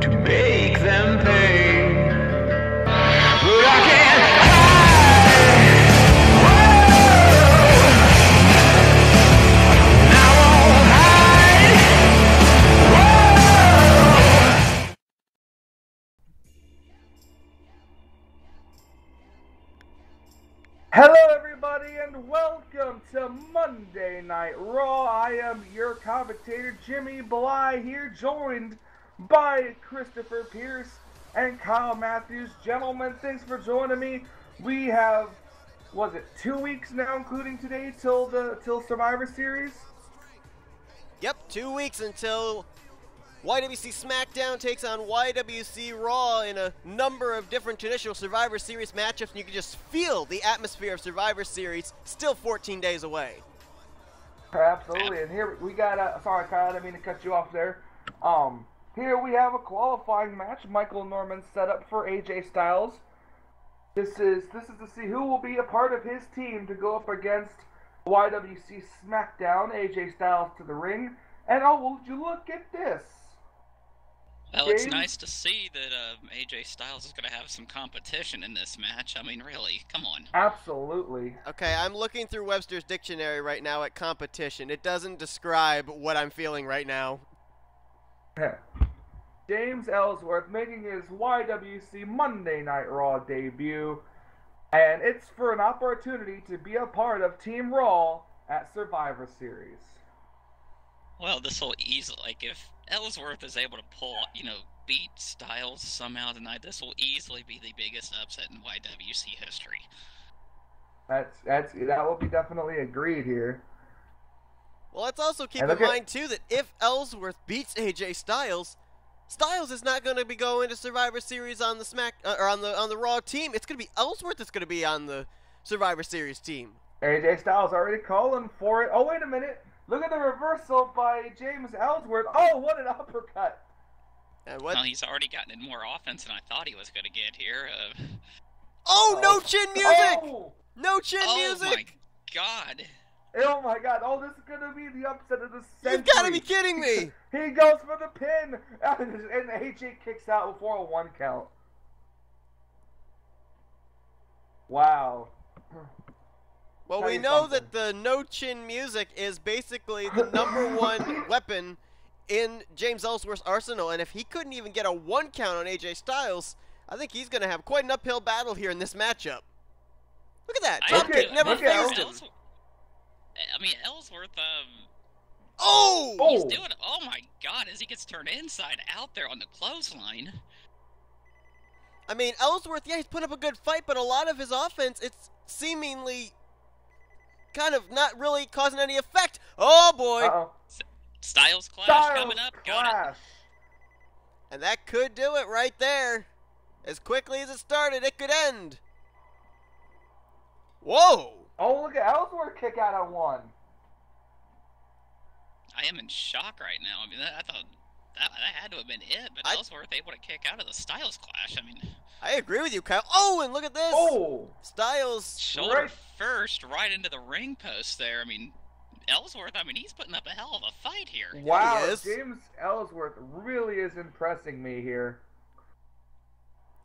to make them pay. But I can't hide. Whoa. I won't hide. Whoa. Hello everybody and welcome to Monday Night Raw. I am your commentator Jimmy Bly here, joined by Christopher Pierce and Kyle Matthews. Gentlemen, thanks for joining me. We have, was it 2 weeks now, including today, till Survivor Series? Yep, 2 weeks until y.W.c SmackDown takes on y.W.c Raw in a number of different traditional Survivor Series matchups, and you can just feel the atmosphere of Survivor Series still 14 days away. Absolutely, and here we got, sorry Kyle, I didn't mean to cut you off there. Here we have a qualifying match. Michael Norman set up for AJ Styles. This is to see who will be a part of his team to go up against y.W.c SmackDown. AJ Styles to the ring, and oh, would you look at this? Well, it's nice to see that AJ Styles is going to have some competition in this match. I mean, really, come on. Absolutely. Okay, I'm looking through Webster's dictionary right now at competition. It doesn't describe what I'm feeling right now. James Ellsworth making his y.W.c Monday Night Raw debut, and it's for an opportunity to be a part of Team Raw at Survivor Series. Well, this will easily, like, if Ellsworth is able to pull, beat Styles somehow tonight, this will easily be the biggest upset in y.W.c history. That will be definitely agreed here. Well, let's also keep in mind, too, that if Ellsworth beats AJ Styles, Styles is not going to be going to Survivor Series on the on the Raw team. It's going to be Ellsworth that's going to be on the Survivor Series team. AJ Styles already calling for it. Oh, wait a minute. Look at the reversal by James Ellsworth. Oh, what an uppercut. And what? Well, he's already gotten in more offense than I thought he was going to get here. No chin music! Oh! No chin music! Oh, my God. Oh, my God. Oh, this is going to be the upset of the century. You've got to be kidding me. He goes for the pin. And AJ kicks out before a 1 count. Wow. Well, we know that the no-chin music is basically the #1 weapon in James Ellsworth's arsenal, and if he couldn't even get a 1 count on AJ Styles, I think he's going to have quite an uphill battle here in this matchup. Look at that. Dropkick never phased him. I mean, Ellsworth, he's doing it. Oh, my God, as he gets turned inside out there on the clothesline. I mean, Ellsworth, yeah, he's putting up a good fight, but a lot of his offense, it's seemingly kind of not really causing any effect. Oh, boy. Uh-oh. Styles Clash coming up. Got it. And that could do it right there. As quickly as it started, it could end. Whoa. Oh, look at Ellsworth kick out at 1. I am in shock right now. I mean, I thought that had to have been it, but Ellsworth able to kick out of the Styles Clash. I mean, I agree with you, Kyle. Oh, and look at this. Oh. Styles. Shoulder first right into the ring post there. I mean, Ellsworth, he's putting up a hell of a fight here. Wow, he is. James Ellsworth really is impressing me here.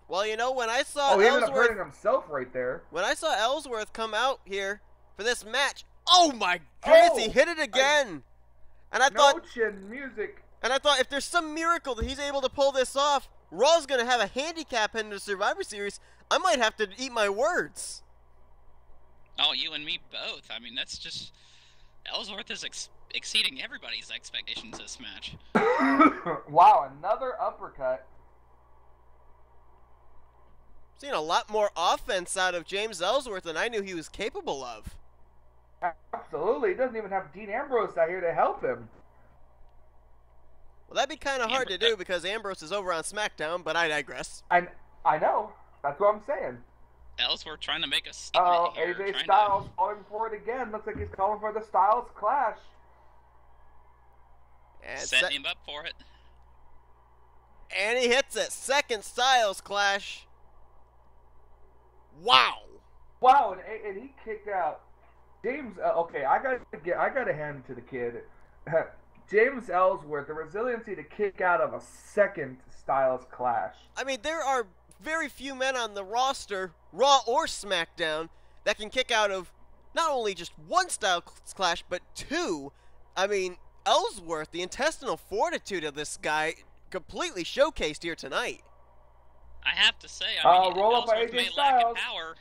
Well, when I saw he ended up Ellsworth, hurting himself right there. when I saw Ellsworth come out here for this match, oh my goodness, he hit it again. And I thought, no chin music. And I thought, if there's some miracle that he's able to pull this off, Raw's going to have a handicap into the Survivor Series. I might have to eat my words. Oh, you and me both. I mean, that's just... Ellsworth is exceeding everybody's expectations this match. Wow, another uppercut. Seen a lot more offense out of James Ellsworth than I knew he was capable of. Absolutely. He doesn't even have Dean Ambrose out here to help him. Well, that'd be kind of hard to do because Ambrose is over on SmackDown, but I digress. I know. That's what I'm saying. Ellsworth trying to make a statement here. AJ Styles calling for it again. Looks like he's calling for the Styles Clash. And setting him up for it. And he hits it. Second Styles Clash. Wow. Wow, and he kicked out James. Okay, I gotta hand it to the kid. James Ellsworth, the resiliency to kick out of a second Styles clash. I mean, there are very few men on the roster, Raw or SmackDown, that can kick out of not only just one Styles clash, but two. I mean, Ellsworth, the intestinal fortitude of this guy, completely showcased here tonight. I have to say, I mean, roll up by Ellsworth AJ may lack Styles. in power.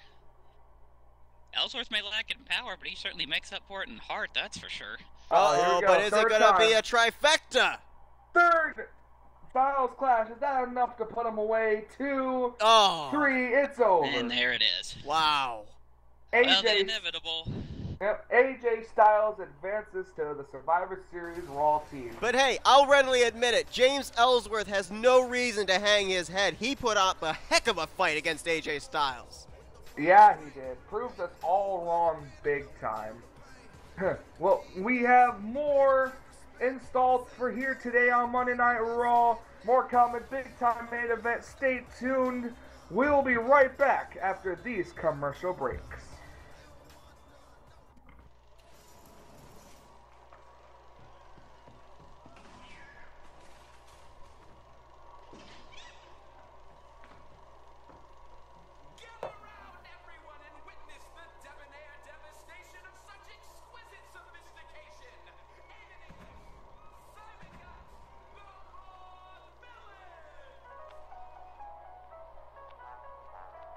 Ellsworth may lack in power, but he certainly makes up for it in heart, that's for sure. Here we go. But is it Third going to be time. a trifecta? Third Styles clash. Is that enough to put him away? 2, Oh. 3, it's over. And there it is. Wow. Well, the AJ, inevitable. AJ Styles advances to the Survivor Series Raw team. But hey, I'll readily admit it. James Ellsworth has no reason to hang his head. He put up a heck of a fight against AJ Styles. Yeah, he did. Proved us all wrong big time. Well, we have more installed for here today on Monday Night Raw. More coming, big time main event. Stay tuned. We'll be right back after these commercial breaks.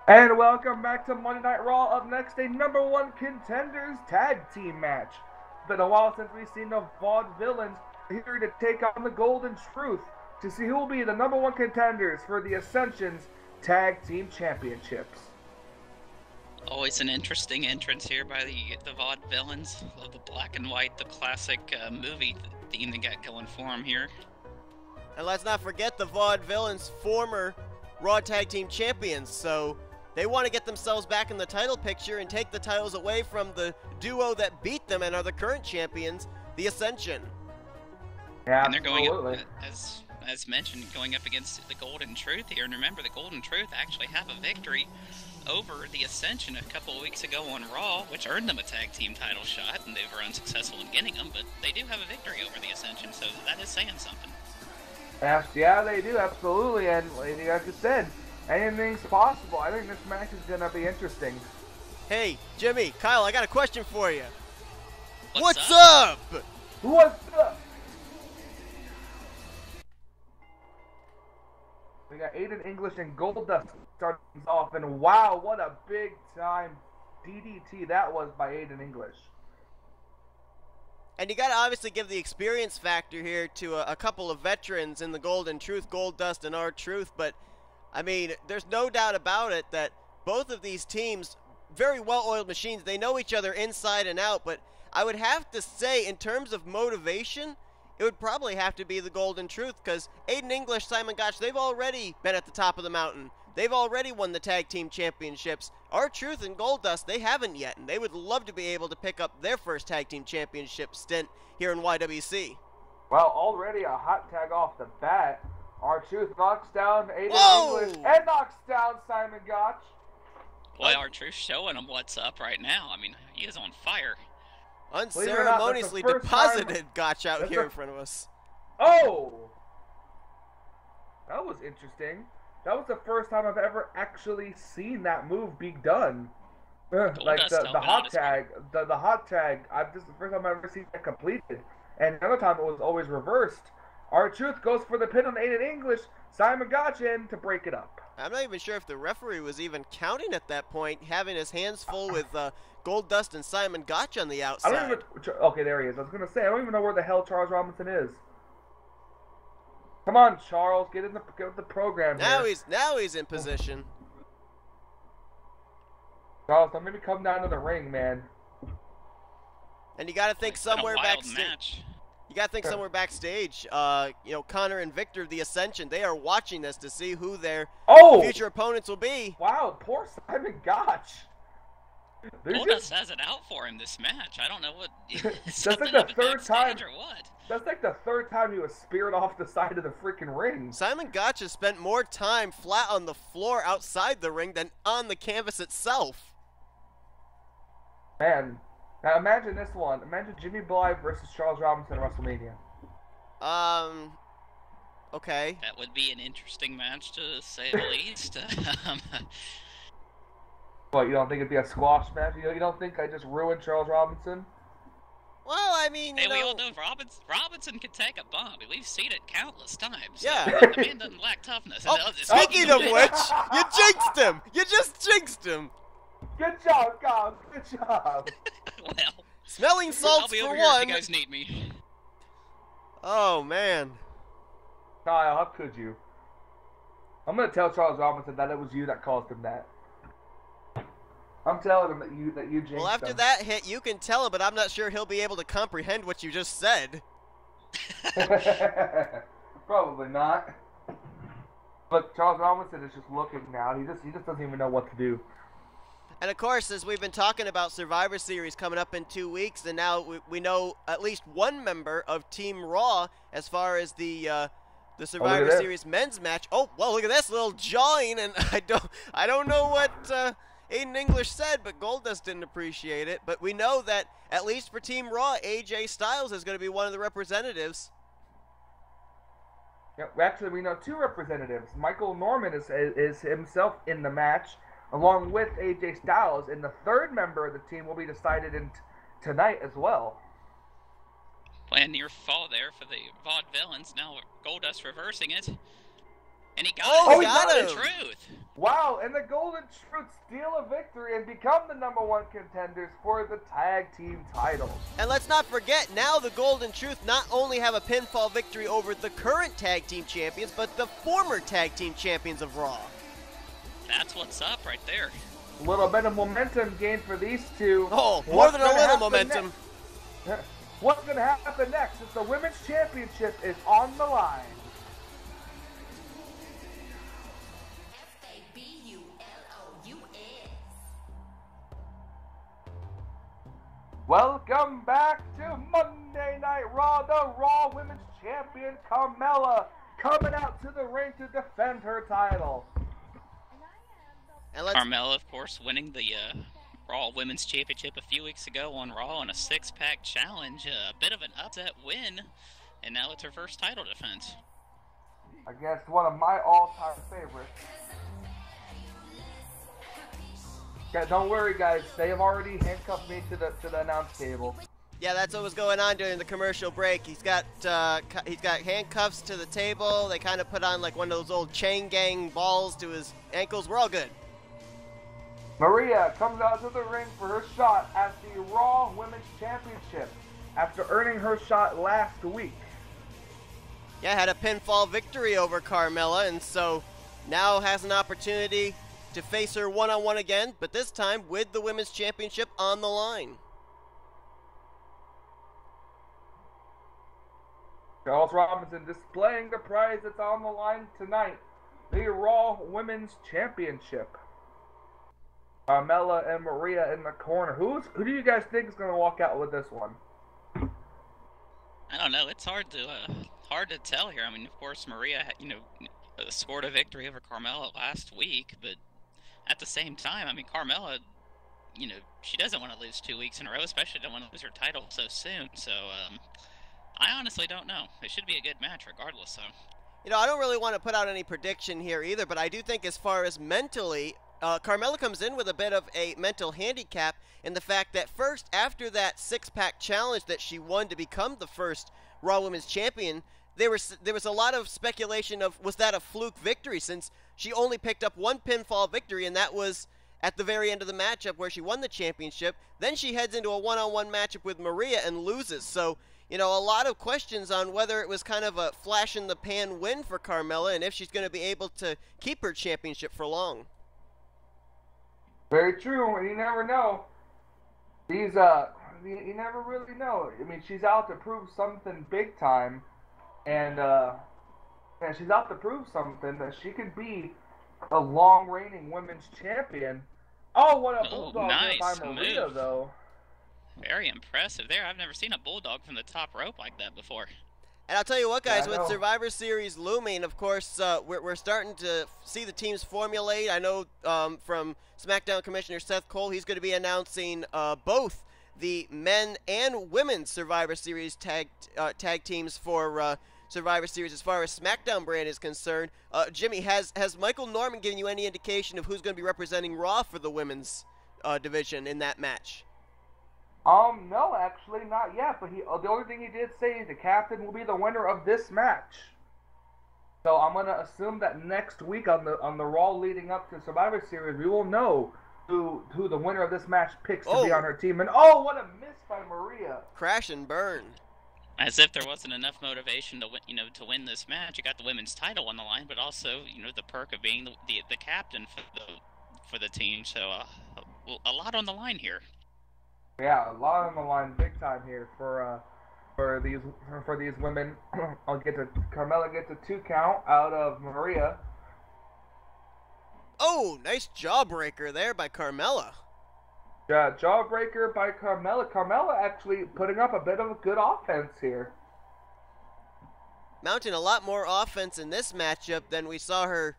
And welcome back to Monday Night Raw. Up next, a number one contenders tag team match. Been a while since we've seen the Vaudevillains here to take on the Golden Truth to see who will be the number one contenders for the Ascension's tag team championships. Always an interesting entrance here by the Vaudevillains. Love the black and white, the classic movie theme they got going for them here. And let's not forget the Vaudevillains, former Raw Tag Team Champions, so they want to get themselves back in the title picture and take the titles away from the duo that beat them and are the current champions, the Ascension. Yeah, And they're going absolutely. up, as mentioned, going up against the Golden Truth here. And remember, the Golden Truth actually have a victory over the Ascension a couple of weeks ago on Raw, which earned them a tag team title shot, and they were unsuccessful in getting them, but they do have a victory over the Ascension, so that is saying something. Yeah, they do, absolutely. And like I said, anything's possible. I think this match is going to be interesting. Hey, Jimmy, Kyle, I got a question for you. What's up? What's up? We got Aiden English and Goldust starting things off, and wow, what a big time DDT that was by Aiden English. And you got to obviously give the experience factor here to a couple of veterans in the Golden Truth, Goldust and R-Truth, but I mean, there's no doubt about it that both of these teams, very well-oiled machines, they know each other inside and out, but I would have to say, in terms of motivation, it would probably have to be the Golden Truth, because Aiden English, Simon Gotch, they've already been at the top of the mountain. They've already won the tag team championships. R-Truth and Goldust, they haven't yet, and they would love to be able to pick up their first tag team championship stint here in y.W.c. Well, already a hot tag off the bat. R-Truth knocks down Aiden Whoa! English and knocks down Simon Gotch. Boy, R-Truth showing them what's up right now. I mean, he is on fire. Unceremoniously Believe it or not, that's the first deposited time- Gotch out that's here the- in front of us. Oh! That was interesting. That was the first time I've ever actually seen that move be done. Like Goldust the helping out hot as tag, the hot tag. This is the first time I've ever seen that completed. And the other time it was always reversed. R-Truth goes for the pin on Aiden English. Simon Gotch in to break it up. I'm not even sure if the referee was even counting at that point, having his hands full with Goldust and Simon Gotch on the I outside. don't even. Okay, there he is. I was gonna say I don't even know where the hell Charles Robinson is. Come on, Charles, get with the program Now here. he's in position. Charles, don't maybe come down to the ring, man. And you got to think It's been a somewhere wild backstage. match. You got to think somewhere backstage. Connor and Victor of the Ascension, they are watching this to see who their Oh! future opponents will be. Wow, poor Simon Gotch. They're Goldust just- has it out for him this match. I don't know what. That's something like the happened third backstage time. or what? That's like the third time he was speared off the side of the freaking ring. Simon Gotch has spent more time flat on the floor outside the ring than on the canvas itself. Man, now imagine this one. Imagine Jimmy Bly versus Charles Robinson at WrestleMania. Okay. That would be an interesting match, to say the least. What, you don't think it'd be a squash match? You don't think I just ruined Charles Robinson? Well, I mean, Hey, you we know, all know Robinson can take a bump. We've seen it countless times. Yeah. The man doesn't lack toughness. Oh, speaking of which, you jinxed him! You just jinxed him! Good job, Cobb. Good job. Well, Smelling I'll salts be for over here if one. you guys need me. Oh, man. Kyle, how could you? I'm gonna tell Charles Robinson that it was you that caused him that. I'm telling him that you jinxed Well, after him. that hit, you can tell him, but I'm not sure he'll be able to comprehend what you just said. Probably not. But Charles Robinson is just looking now. He just doesn't even know what to do. And of course, as we've been talking about Survivor Series coming up in 2 weeks, and now we know at least one member of Team Raw as far as the Survivor this. Series men's match. Oh, well, look at this little jawing, and I don't know what Aiden English said, but Goldust didn't appreciate it. But we know that at least for Team Raw, AJ Styles is going to be one of the representatives. Yeah, actually, we know two representatives. Michael Norman is himself in the match, along with AJ Styles, and the third member of the team will be decided tonight as well. Playing near fall there for the Vaudevillains. Now Goldust reversing it. And he got Oh, it. he got The him. truth. Wow, and the Golden Truth steal a victory and become the #1 contenders for the tag team titles. And let's not forget, now the Golden Truth not only have a pinfall victory over the current tag team champions, but the former tag team champions of Raw. That's what's up right there. A little bit of momentum gained for these two. Oh, more What's than a gonna little happen momentum. next? What's going to happen next is the Women's Championship is on the line. Welcome back to Monday Night Raw. The Raw Women's Champion Carmella coming out to the ring to defend her title. And let's Carmella, of course, winning the Raw Women's Championship a few weeks ago on Raw in a six-pack challenge. A bit of an upset win, and now it's her first title defense. Against one of my all-time favorites. Yeah, don't worry, guys. They have already handcuffed me to the announce table. Yeah, that's what was going on during the commercial break. He's got handcuffs to the table. They kind of put on like one of those old chain gang balls to his ankles. We're all good. Maria comes out to the ring for her shot at the Raw Women's Championship after earning her shot last week. Yeah, had a pinfall victory over Carmella, and so now has an opportunity to face her one-on-one again, but this time with the Women's Championship on the line. Charles Robinson displaying the prize that's on the line tonight, the Raw Women's Championship. Carmella and Maria in the corner. Who do you guys think is going to walk out with this one? I don't know. It's hard to tell here. I mean, of course, Maria, scored a victory over Carmella last week, but at the same time, I mean, Carmella, she doesn't want to lose 2 weeks in a row, especially don't want to lose her title so soon. So, I honestly don't know. It should be a good match regardless, so. I don't really want to put out any prediction here either, but I do think as far as mentally, Carmella comes in with a bit of a mental handicap in the fact that first, after that six-pack challenge that she won to become the first Raw Women's Champion, there was a lot of speculation of, was that a fluke victory, since she only picked up one pinfall victory, and that was at the very end of the matchup where she won the championship. Then she heads into a one-on-one matchup with Maria and loses. So, a lot of questions on whether it was kind of a flash-in-the-pan win for Carmella and if she's going to be able to keep her championship for long. Very true, and you never know. You never really know. I mean, she's out to prove something big time, and she's out to prove something that she could be a long reigning women's champion. Oh, what a bulldog nice by Maria, move. though. Very impressive there. I've never seen a bulldog from the top rope like that before. And I'll tell you what, guys, Yeah, I with know. Survivor Series looming, of course, we're starting to see the teams formulate. I know from SmackDown Commissioner Seth Cole, he's going to be announcing both the men and women's Survivor Series tag teams for Survivor Series as far as SmackDown brand is concerned. Jimmy, has Michael Norman given you any indication of who's going to be representing Raw for the women's division in that match? No, actually, not yet. But the only thing he did say is the captain will be the winner of this match. So I'm gonna assume that next week on the Raw leading up to Survivor Series, we will know who the winner of this match picks to be on her team. And what a miss by Maria! Crash and burn. As if there wasn't enough motivation to win, to win this match. You got the women's title on the line, but also, the perk of being the captain for the team. So a lot on the line here. Yeah, a lot on the line, big time here for these women. Carmella gets a 2 count out of Maria. Oh, nice jawbreaker there by Carmella. Yeah, jawbreaker by Carmella. Carmella actually putting up a bit of a good offense here. Mounting a lot more offense in this matchup than we saw her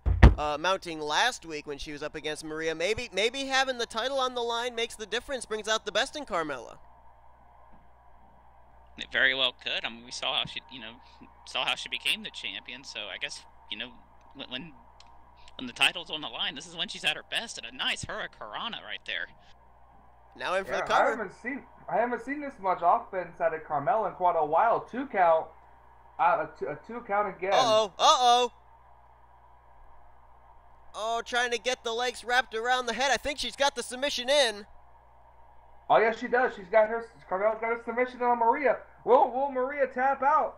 mounting last week when she was up against Maria. Maybe having the title on the line makes the difference, brings out the best in Carmella. It very well could. I mean, we saw how she became the champion. So I guess when the title's on the line, this is when she's at her best. And a nice Hurricanrana right there. Now in for the cover. I haven't seen this much offense out of Carmella in quite a while. 2 count. A 2 count again. Uh-oh. Oh, trying to get the legs wrapped around the head. I think she's got the submission in. Oh, yes, she does. Carmella's got a submission on Maria. Will Maria tap out?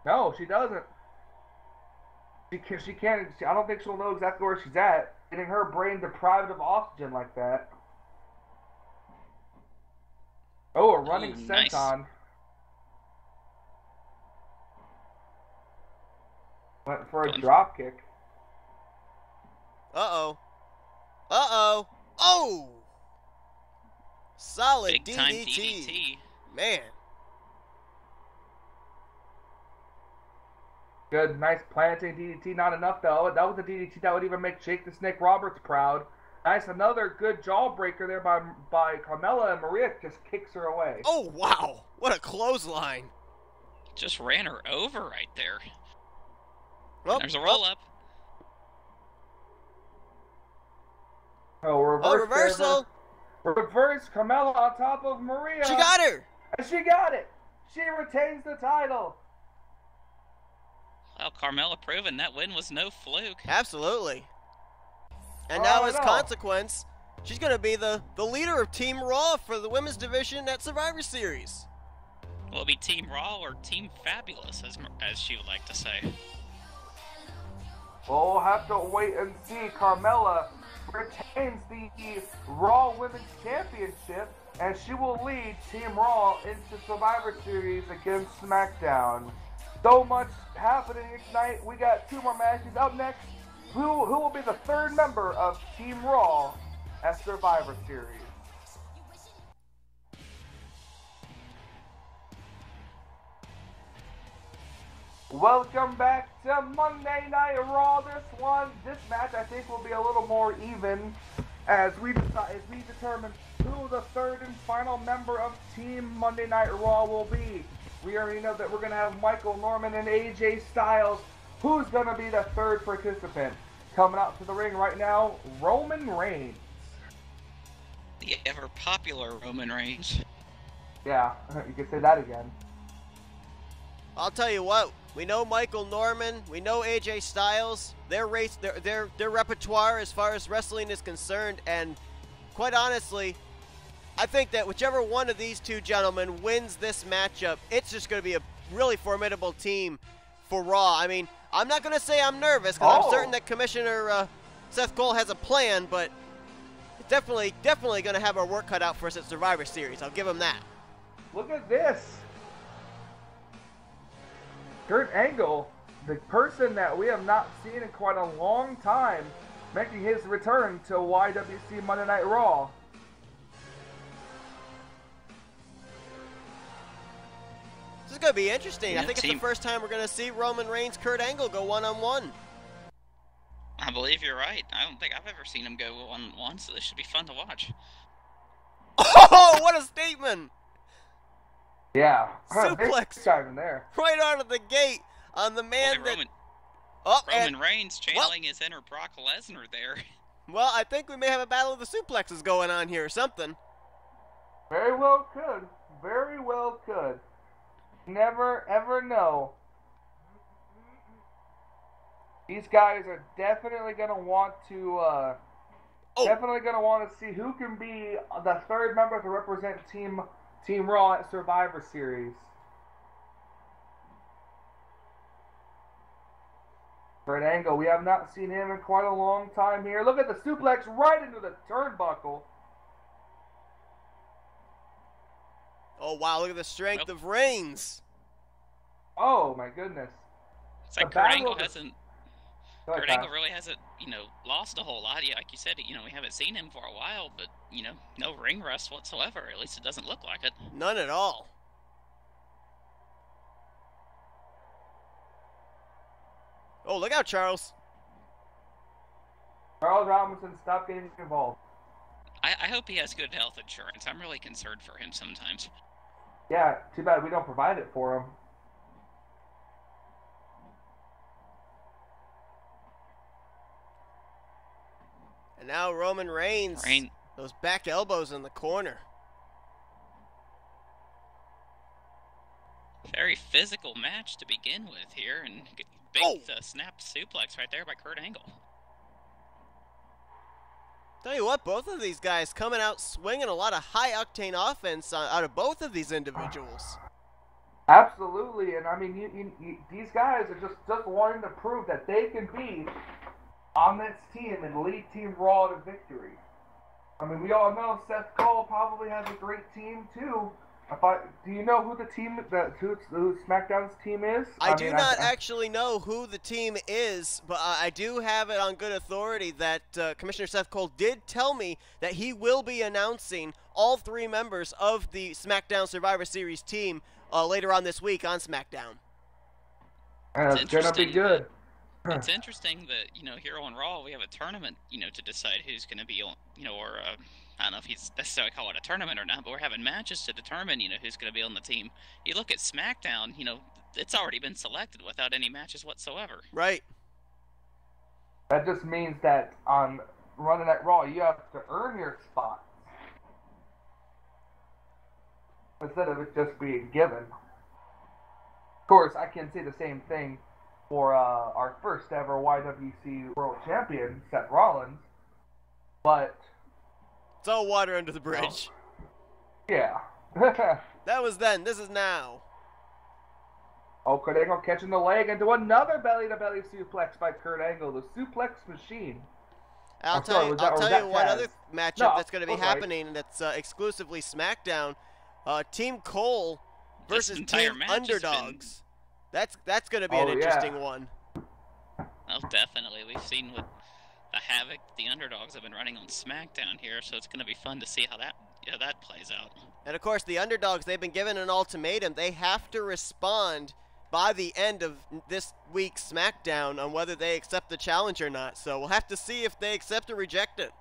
No, she doesn't. She can't. I don't think she'll know exactly where she's at. Getting her brain deprived of oxygen like that. Oh, a running senton. Nice. Went for a drop kick. Uh-oh. Oh! Solid Big time DDT. DDT. Man. Good, nice planting DDT. Not enough, though. That was a DDT that would even make Jake the Snake Roberts proud. Nice, another good jawbreaker there by Carmella, and Maria just kicks her away. Oh, wow. What a clothesline. Just ran her over right there. Oh, there's a roll-up. Oh, reversal. Reversal. Reverse Carmella on top of Maria. She got her. And she got it. She retains the title. Well, Carmella proving that win was no fluke. Absolutely. And now, as consequence, she's going to be the leader of Team Raw for the women's division at Survivor Series. Will it be Team Raw or Team Fabulous, as she would like to say? We'll have to wait and see. Carmella retains the Raw Women's Championship, and she will lead Team Raw into Survivor Series against SmackDown. So much happening tonight. We got 2 more matches up next. Who will be the 3rd member of Team Raw at Survivor Series? Welcome back to Monday Night Raw. This match I think will be a little more even as we determine who the 3rd and final member of Team Monday Night Raw will be. We already know that we're going to have Michael Norman and AJ Styles. Who's going to be the 3rd participant? Coming out to the ring right now, Roman Reigns. The ever-popular Roman Reigns. Yeah, you can say that again. I'll tell you what, we know Michael Norman, we know AJ Styles, their repertoire as far as wrestling is concerned, and quite honestly, I think that whichever one of these 2 gentlemen wins this matchup, it's just going to be a really formidable team for Raw. I mean, I'm not going to say I'm nervous, because I'm certain that Commissioner Seth Cole has a plan, but definitely going to have our work cut out for us at Survivor Series. I'll give him that. Look at this. Kurt Angle, the person that we have not seen in quite a long time, making his return to y.W.c Monday Night Raw. This is going to be interesting. Yeah, I think it's the first time we're going to see Roman Reigns, Kurt Angle go one-on-one. I believe you're right. I don't think I've ever seen him go one-on-one, so this should be fun to watch. Oh, what a statement! Yeah. Suplex. Big time in there. Right out of the gate on the man Well, that... Roman, Oh, Roman and, Reigns channeling his inner Brock Lesnar there. well, I think we may have a battle of the suplexes going on here or something. Very well could. Very well could. Never ever know. These guys are definitely gonna want to definitely gonna want to see who can be the third member to represent Team Raw at Survivor Series. Kurt Angle, we have not seen him in quite a long time here. Look at the suplex right into the turnbuckle. Oh, wow, look at the strength of Reigns. Oh, my goodness. It's like The Kurt battle Angle of the- hasn't. Go ahead, Kurt Angle Kyle. really hasn't, lost a whole lot. Yeah, like you said, we haven't seen him for a while, but no ring rust whatsoever. At least it doesn't look like it. None at all. Oh, look out, Charles. Charles Robinson, stop getting involved. I hope he has good health insurance. I'm really concerned for him sometimes. Yeah, too bad we don't provide it for him. And now Roman Reigns. Those back elbows in the corner. Very physical match to begin with here, and big snapped suplex right there by Kurt Angle. Tell you what, both of these guys coming out swinging a lot of high-octane offense out of both of these individuals. Absolutely, and I mean, these guys are just wanting to prove that they can be on this team and lead Team Raw to victory. I mean, we all know Seth Cole probably has a great team too. Do you know who the team who SmackDown's team is? I do not actually know who the team is, but I do have it on good authority that Commissioner Seth Cole did tell me that he will be announcing all three members of the SmackDown Survivor Series team later on this week on SmackDown. And it's gonna be good. It's interesting that, here on Raw, we have a tournament, to decide who's going to be on, or I don't know if he's necessarily call it a tournament or not, but we're having matches to determine, who's going to be on the team. You look at SmackDown, it's already been selected without any matches whatsoever. Right. That just means that on running at Raw, you have to earn your spot instead of it just being given. Of course, I can say the same thing for our first ever y.W.c World Champion, Seth Rollins, but it's all water under the bridge. Yeah. That was then. This is now. Oh, Kurt Angle catching the leg into another belly-to-belly suplex by Kurt Angle, the suplex machine. I'll tell you one other matchup that's going to be happening that's exclusively SmackDown. Team Cole versus Team Underdogs. That's going to be an interesting one. Oh, definitely. We've seen what the havoc the Underdogs have been running on SmackDown here, so it's going to be fun to see how that plays out. And of course, the Underdogs, they've been given an ultimatum. They have to respond by the end of this week's SmackDown on whether they accept the challenge or not. So we'll have to see if they accept or reject it.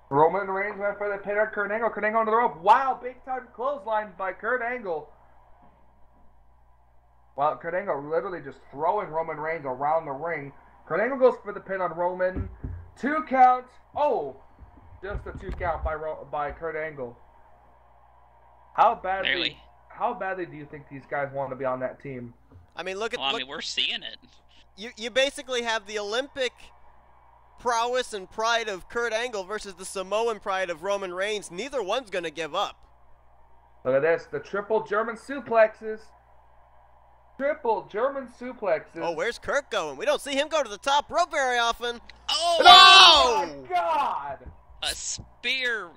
Roman Reigns went for the pin on Kurt Angle. Kurt Angle on the rope. Wow, big time clothesline by Kurt Angle. Well, Kurt Angle literally just throwing Roman Reigns around the ring. Kurt Angle goes for the pin on Roman. 2 count. Oh, just a 2 count by Kurt Angle. How badly do you think these guys want to be on that team? I mean, look, we're seeing it. You basically have the Olympic prowess and pride of Kurt Angle versus the Samoan pride of Roman Reigns. Neither one's going to give up. Look at this. The triple German suplexes. Triple German suplexes. Oh, where's Kurt going? We don't see him go to the top rope very often. Oh, my God! A spear.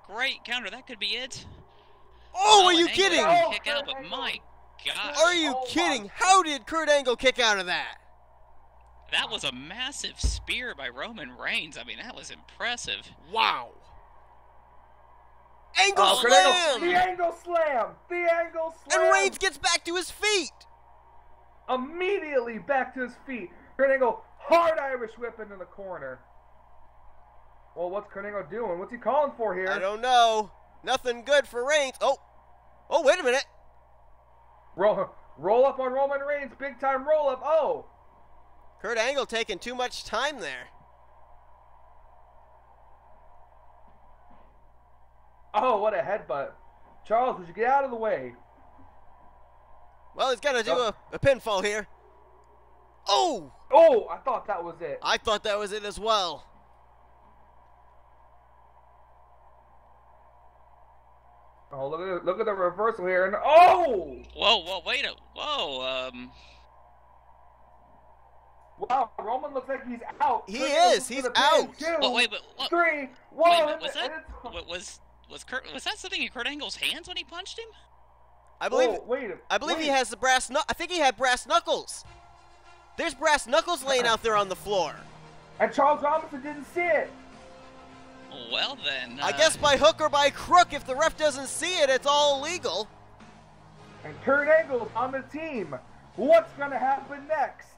Great counter. That could be it. Oh, are you kidding? Kick out, but my God. Are you kidding? How did Kurt Angle kick out of that? That was a massive spear by Roman Reigns. I mean, that was impressive. Wow. Angle slam! The angle slam! The angle slam! And Reigns gets back to his feet! Immediately back to his feet. Kurt Angle, hard Irish whip into the corner. Well, what's Kurt Angle doing? What's he calling for here? I don't know. Nothing good for Reigns. Oh, Oh, wait a minute. Roll up on Roman Reigns. Big time roll up. Oh. Kurt Angle taking too much time there. Oh, what a headbutt. Charles, would you get out of the way? Well, he's got to do a pinfall here. Oh! Oh, I thought that was it. I thought that was it as well. Oh, look at the reversal here. And oh! Whoa, wait a... Whoa, Wow, Roman looks like he's out. He is. He's out. 2, Well, wait, but... What, 3, 1. wait, was that... Was that something in Kurt Angle's hands when he punched him? I believe. Oh, I believe he has the brass. I think he had brass knuckles. There's brass knuckles laying out there on the floor. And Charles Robinson didn't see it. Well then. I guess by hook or by crook, if the ref doesn't see it, it's all legal. And Kurt Angle's on the team. What's gonna happen next?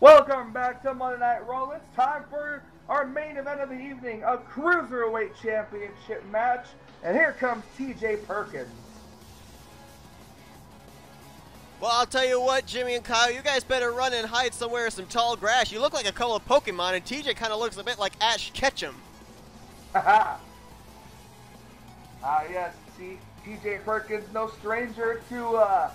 Welcome back to Monday Night Raw. It's time for our main event of the evening, a Cruiserweight Championship match. And here comes TJ Perkins. Well, I'll tell you what, Jimmy and Kyle, you guys better run and hide somewhere in some tall grass. You look like a couple of Pokemon, and TJ kind of looks a bit like Ash Ketchum. Haha. Yes, see, TJ Perkins, no stranger to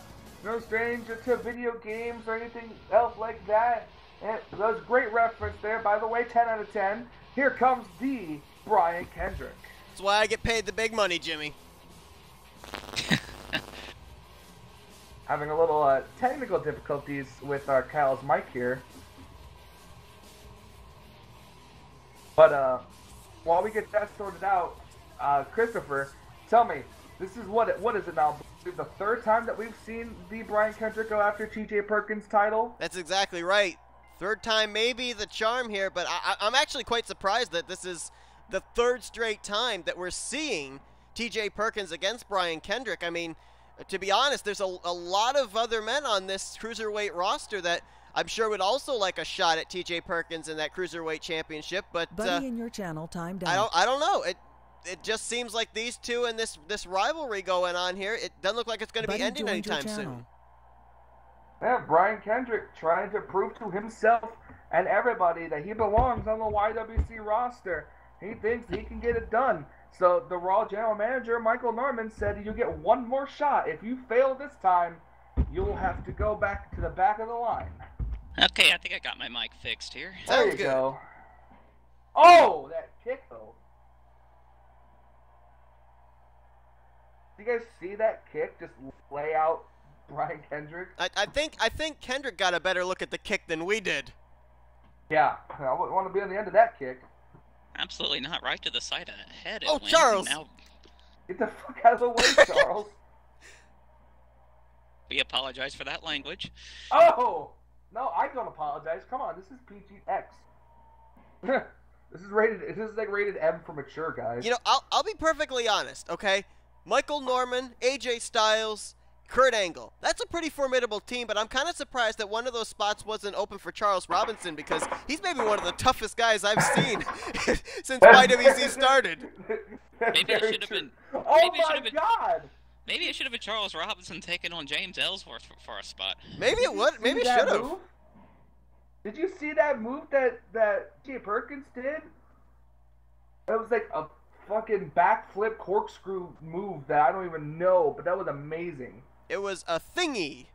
video games or anything else like that. And that was a great reference there, by the way, 10 out of 10. Here comes the Brian Kendrick. That's why I get paid the big money, Jimmy. Having a little technical difficulties with our Kyle's mic here. But while we get that sorted out, Christopher, tell me, this is what is it now? The third time that we've seen the Brian Kendrick go after TJ Perkins' title? That's exactly right. Third time may be the charm here, but I'm actually quite surprised that this is the third straight time that we're seeing TJ Perkins against Brian Kendrick. I mean, to be honest, there's a lot of other men on this Cruiserweight roster that I'm sure would also like a shot at TJ Perkins in that Cruiserweight Championship, but Buddy in your channel timed out. I don't know. It just seems like these two and this rivalry going on here, it doesn't look like it's going to be ending anytime soon. Yeah, Brian Kendrick trying to prove to himself and everybody that he belongs on the y.W.c roster. He thinks he can get it done. So the Raw General Manager, Michael Norman, said you get one more shot. If you fail this time, you'll have to go back to the back of the line. Okay, I think I got my mic fixed here. There you go. Oh, that kick though. Do you guys see that kick just lay out Brian Kendrick? I think Kendrick got a better look at the kick than we did. Yeah, I wouldn't want to be on the end of that kick. Absolutely not. Right to the side of the head. Oh, Charles! Now, Get the fuck out of the way, Charles. we apologize for that language. Oh! No, I don't apologize. Come on, this is PGX. This is like rated M for mature, guys. You know, I'll be perfectly honest, okay? Michael Norman, AJ Styles, Kurt Angle. That's a pretty formidable team, but I'm kind of surprised that one of those spots wasn't open for Charles Robinson because he's maybe one of the toughest guys I've seen since y.W.c started. Maybe it should have been. Oh my God! Maybe it should have been Charles Robinson taking on James Ellsworth for a spot. Maybe it would. Maybe it should have. Did you see that move that T. Perkins did? It was like a fucking backflip corkscrew move that I don't even know, but that was amazing. It was a thingy.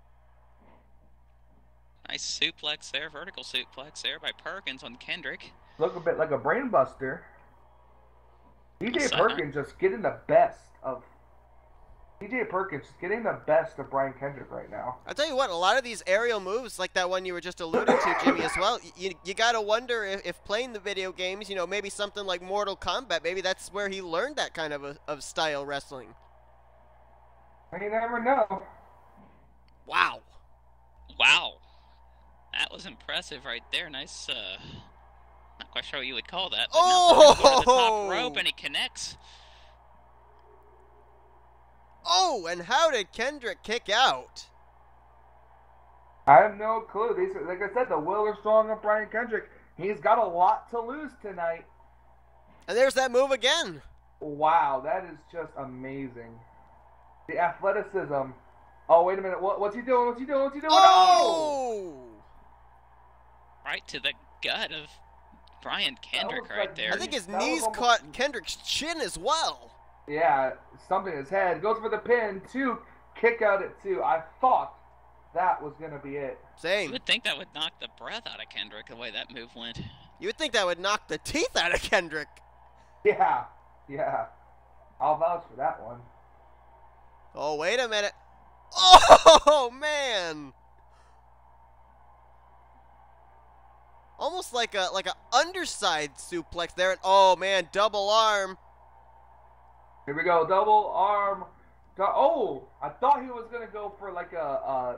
Nice suplex there, vertical suplex there by Perkins on Kendrick. Look a bit like a brain buster. TJ Perkins just getting the best of Brian Kendrick right now. I'll tell you what, a lot of these aerial moves, like that one you were just alluding to, Jimmy, as well, you gotta wonder if playing the video games, you know, maybe something like Mortal Kombat, maybe that's where he learned that kind of style wrestling. You never know. Wow. Wow. That was impressive right there. Nice, not quite sure what you would call that. But oh! No, the top rope and he connects. Oh, and how did Kendrick kick out? I have no clue. Like I said, the will is strong of Brian Kendrick. He's got a lot to lose tonight. And there's that move again. Wow, that is just amazing. The athleticism. Oh, wait a minute. What's he doing? What's he doing? What's he doing? Oh! Right to the gut of Brian Kendrick right there. I think his knees caught Kendrick's chin as well. Yeah, stumping his head. Goes for the pin. 2. Kick out at 2. I thought that was going to be it. Same. You would think that would knock the breath out of Kendrick the way that move went. You would think that would knock the teeth out of Kendrick. Yeah. I'll vouch for that one. Oh, wait a minute. Oh, man. Almost like a underside suplex there. Oh, man, double arm. Here we go, double arm. Oh, I thought he was going to go for like a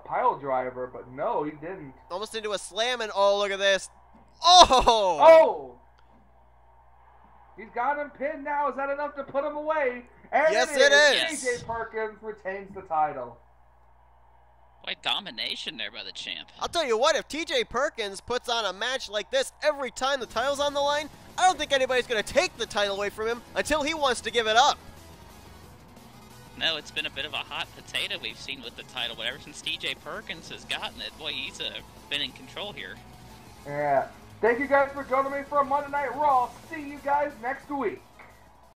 pile driver, but no, he didn't. Almost into a slam, and oh, look at this. Oh! Oh! He's got him pinned now. Is that enough to put him away? And yes, it is. is. TJ Perkins retains the title. Quite domination there by the champ. I'll tell you what, if TJ Perkins puts on a match like this every time the title's on the line, I don't think anybody's going to take the title away from him until he wants to give it up. No, it's been a bit of a hot potato we've seen with the title, but ever since TJ Perkins has gotten it, boy, he's been in control here. Yeah. Thank you guys for joining me for Monday Night Raw. See you guys next week.